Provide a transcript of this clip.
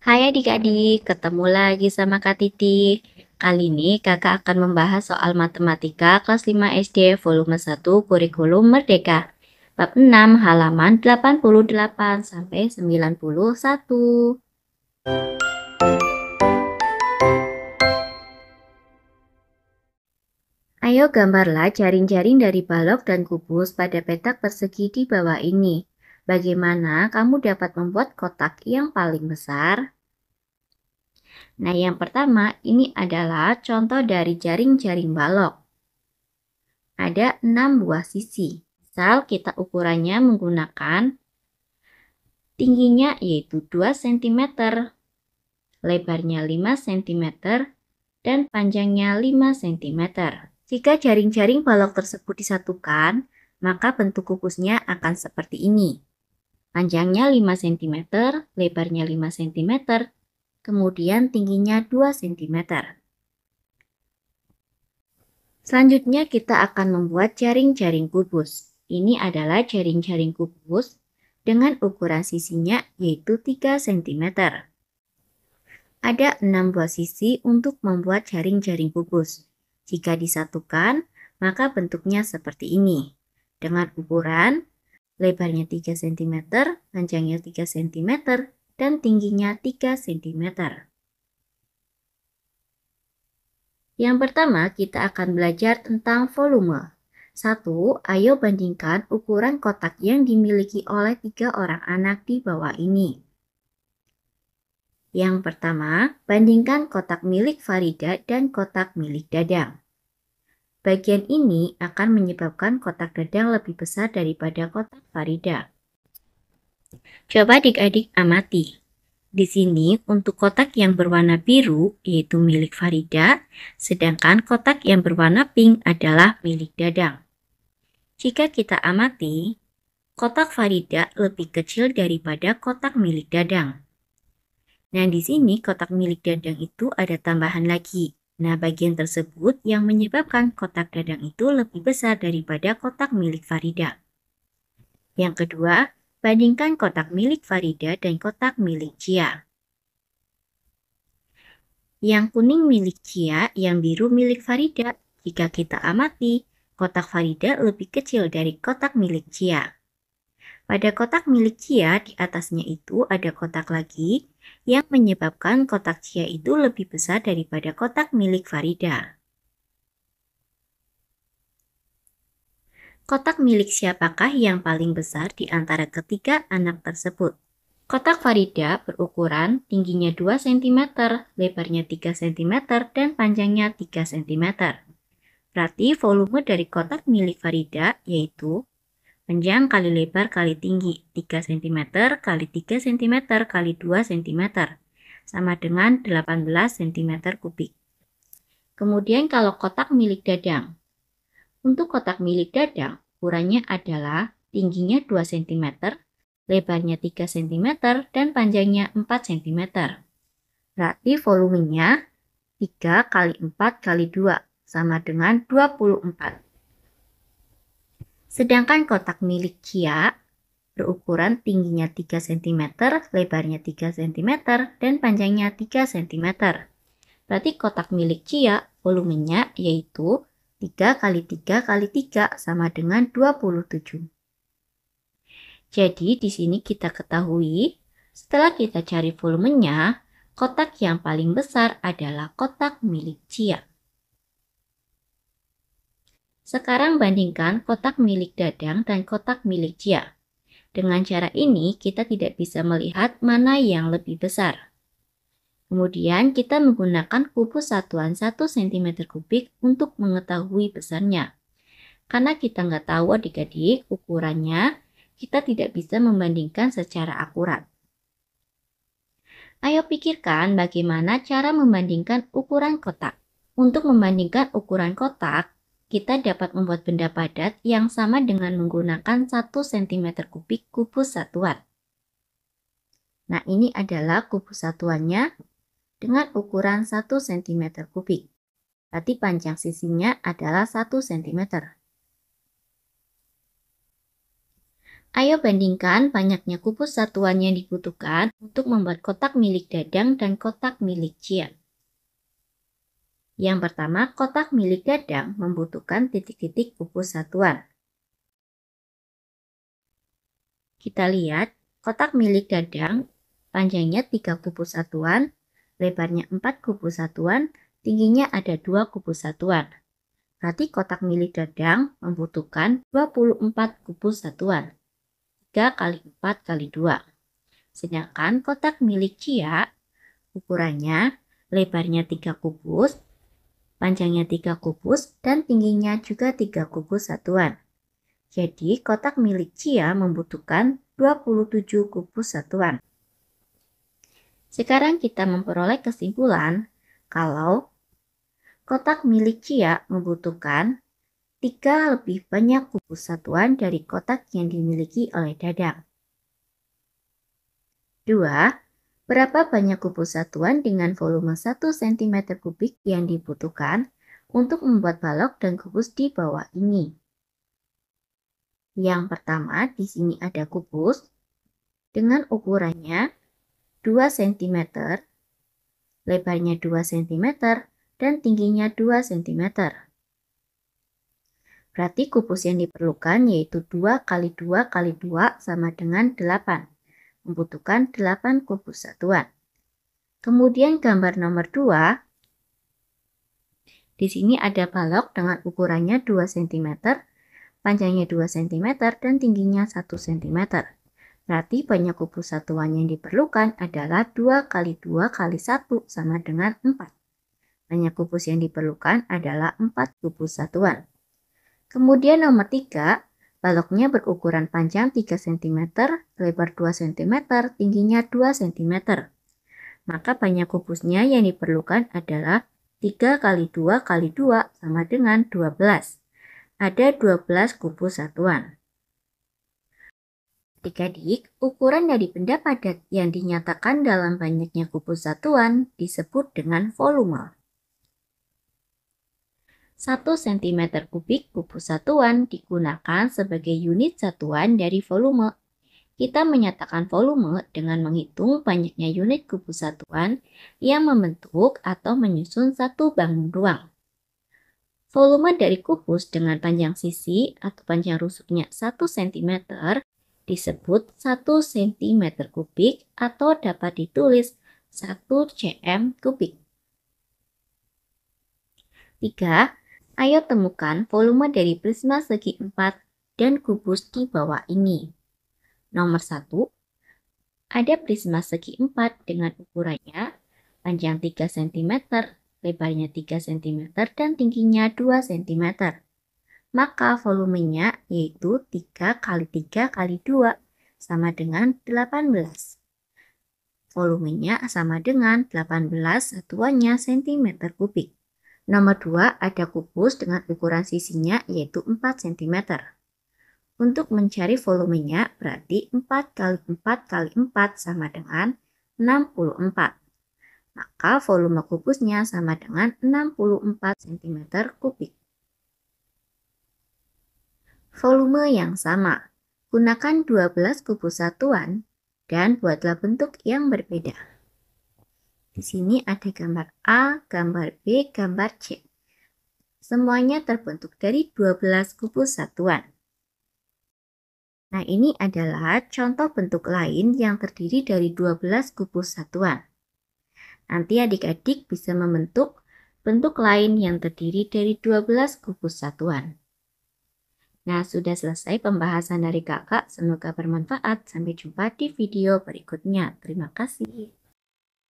Hai adik-adik, ketemu lagi sama Kak Titi. Kali ini kakak akan membahas soal matematika kelas 5 SD volume 1 kurikulum Merdeka. Bab 6 halaman 88 sampai 91. Ayo gambarlah jaring-jaring dari balok dan kubus pada petak persegi di bawah ini. Bagaimana kamu dapat membuat kotak yang paling besar? Nah, yang pertama ini adalah contoh dari jaring-jaring balok. Ada 6 buah sisi. Misal kita ukurannya menggunakan tingginya yaitu 2 cm, lebarnya 5 cm, dan panjangnya 5 cm. Jika jaring-jaring balok tersebut disatukan, maka bentuk kubusnya akan seperti ini. Panjangnya 5 cm, lebarnya 5 cm, kemudian tingginya 2 cm. Selanjutnya kita akan membuat jaring-jaring kubus. Ini adalah jaring-jaring kubus dengan ukuran sisinya yaitu 3 cm. Ada 6 buah sisi untuk membuat jaring-jaring kubus. Jika disatukan, maka bentuknya seperti ini. Dengan ukuran lebarnya 3 cm, panjangnya 3 cm, dan tingginya 3 cm. Yang pertama, kita akan belajar tentang volume. 1. Ayo bandingkan ukuran kotak yang dimiliki oleh 3 orang anak di bawah ini. Yang pertama, bandingkan kotak milik Farida dan kotak milik Dadang. Bagian ini akan menyebabkan kotak Dadang lebih besar daripada kotak Farida. Coba adik-adik amati. Di sini untuk kotak yang berwarna biru yaitu milik Farida, sedangkan kotak yang berwarna pink adalah milik Dadang. Jika kita amati, kotak Farida lebih kecil daripada kotak milik Dadang. Nah, di sini kotak milik Dadang itu ada tambahan lagi. Nah, bagian tersebut yang menyebabkan kotak Dadang itu lebih besar daripada kotak milik Farida. Yang kedua, bandingkan kotak milik Farida dan kotak milik Cia. Yang kuning milik Cia, yang biru milik Farida. Jika kita amati, kotak Farida lebih kecil dari kotak milik Cia. Pada kotak milik Cia, di atasnya itu ada kotak lagi yang menyebabkan kotak Cia itu lebih besar daripada kotak milik Farida. Kotak milik siapakah yang paling besar di antara ketiga anak tersebut? Kotak Farida berukuran tingginya 2 cm, lebarnya 3 cm, dan panjangnya 3 cm. Berarti volume dari kotak milik Farida yaitu panjang kali lebar kali tinggi 3 cm kali 3 cm kali 2 cm sama dengan 18 cm kubik. Kemudian kalau kotak milik Dadang. Untuk kotak milik Dadang, ukurannya adalah tingginya 2 cm, lebarnya 3 cm, dan panjangnya 4 cm. Berarti volumenya 3 kali 4 kali 2 sama dengan 24. Sedangkan kotak milik Cia berukuran tingginya 3 cm, lebarnya 3 cm, dan panjangnya 3 cm. Berarti kotak milik Cia volumenya yaitu 3 kali 3 kali 3 sama dengan 27. Jadi di sini kita ketahui setelah kita cari volumenya, kotak yang paling besar adalah kotak milik Cia. Sekarang bandingkan kotak milik Dadang dan kotak milik Cia. Dengan cara ini kita tidak bisa melihat mana yang lebih besar. Kemudian kita menggunakan kubus satuan 1 cm kubik untuk mengetahui besarnya. Karena kita nggak tahu adik-adik ukurannya, kita tidak bisa membandingkan secara akurat. Ayo pikirkan bagaimana cara membandingkan ukuran kotak. Untuk membandingkan ukuran kotak, kita dapat membuat benda padat yang sama dengan menggunakan 1 cm kubik kubus satuan. Nah, ini adalah kubus satuannya dengan ukuran 1 cm kubik. Berarti panjang sisinya adalah 1 cm. Ayo bandingkan banyaknya kubus satuan yang dibutuhkan untuk membuat kotak milik Dadang dan kotak milik Cia. Yang pertama, kotak milik Dadang membutuhkan titik-titik kubus satuan. Kita lihat, kotak milik Dadang panjangnya 3 kubus satuan, lebarnya 4 kubus satuan, tingginya ada 2 kubus satuan. Berarti kotak milik Dadang membutuhkan 24 kubus satuan. 3 kali 4 kali 2. Sedangkan kotak milik Cia, ukurannya lebarnya 3 kubus, panjangnya 3 kubus, dan tingginya juga 3 kubus satuan. Jadi kotak milik Cia membutuhkan 27 kubus satuan. Sekarang kita memperoleh kesimpulan kalau kotak milik Cia membutuhkan 3 lebih banyak kubus satuan dari kotak yang dimiliki oleh Dadang. 2. Berapa banyak kubus satuan dengan volume 1 cm kubik yang dibutuhkan untuk membuat balok dan kubus di bawah ini? Yang pertama, di sini ada kubus dengan ukurannya 2 cm, lebarnya 2 cm, dan tingginya 2 cm. Berarti kubus yang diperlukan yaitu 2 kali 2 kali 2 sama dengan 8. Membutuhkan 8 kubus satuan. Kemudian gambar nomor 2. Di sini ada balok dengan ukurannya 2 cm, panjangnya 2 cm, dan tingginya 1 cm. Berarti banyak kubus satuan yang diperlukan adalah 2 kali 2 kali 1 sama dengan 4. Banyak kubus yang diperlukan adalah 4 kubus satuan. Kemudian nomor 3, baloknya berukuran panjang 3 cm, lebar 2 cm, tingginya 2 cm. Maka banyak kubusnya yang diperlukan adalah 3 kali 2 kali 2 sama dengan 12. Ada 12 kubus satuan. Adik-adik, ukuran dari benda padat yang dinyatakan dalam banyaknya kubus satuan disebut dengan volume. 1 cm kubik kubus satuan digunakan sebagai unit satuan dari volume. Kita menyatakan volume dengan menghitung banyaknya unit kubus satuan yang membentuk atau menyusun satu bangun ruang. Volume dari kubus dengan panjang sisi atau panjang rusuknya 1 cm disebut 1 cm kubik atau dapat ditulis 1 cm kubik. 3. Ayo temukan volume dari prisma segi 4 dan kubus di bawah ini. Nomor 1. Ada prisma segi 4 dengan ukurannya panjang 3 cm, lebarnya 3 cm, dan tingginya 2 cm. Maka volumenya yaitu 3 kali 3 kali 2 sama dengan 18. Volumenya sama dengan 18 satuannya cm kubik. Nomor 2, ada kubus dengan ukuran sisinya yaitu 4 cm. Untuk mencari volumenya berarti 4 kali 4 kali 4 sama dengan 64. Maka volume kubusnya sama dengan 64 cm kubik. Volume yang sama. Gunakan 12 kubus satuan dan buatlah bentuk yang berbeda. Di sini ada gambar A, gambar B, gambar C. Semuanya terbentuk dari 12 kubus satuan. Nah, ini adalah contoh bentuk lain yang terdiri dari 12 kubus satuan. Nanti adik-adik bisa membentuk bentuk lain yang terdiri dari 12 kubus satuan. Nah, sudah selesai pembahasan dari kakak. Semoga bermanfaat. Sampai jumpa di video berikutnya. Terima kasih.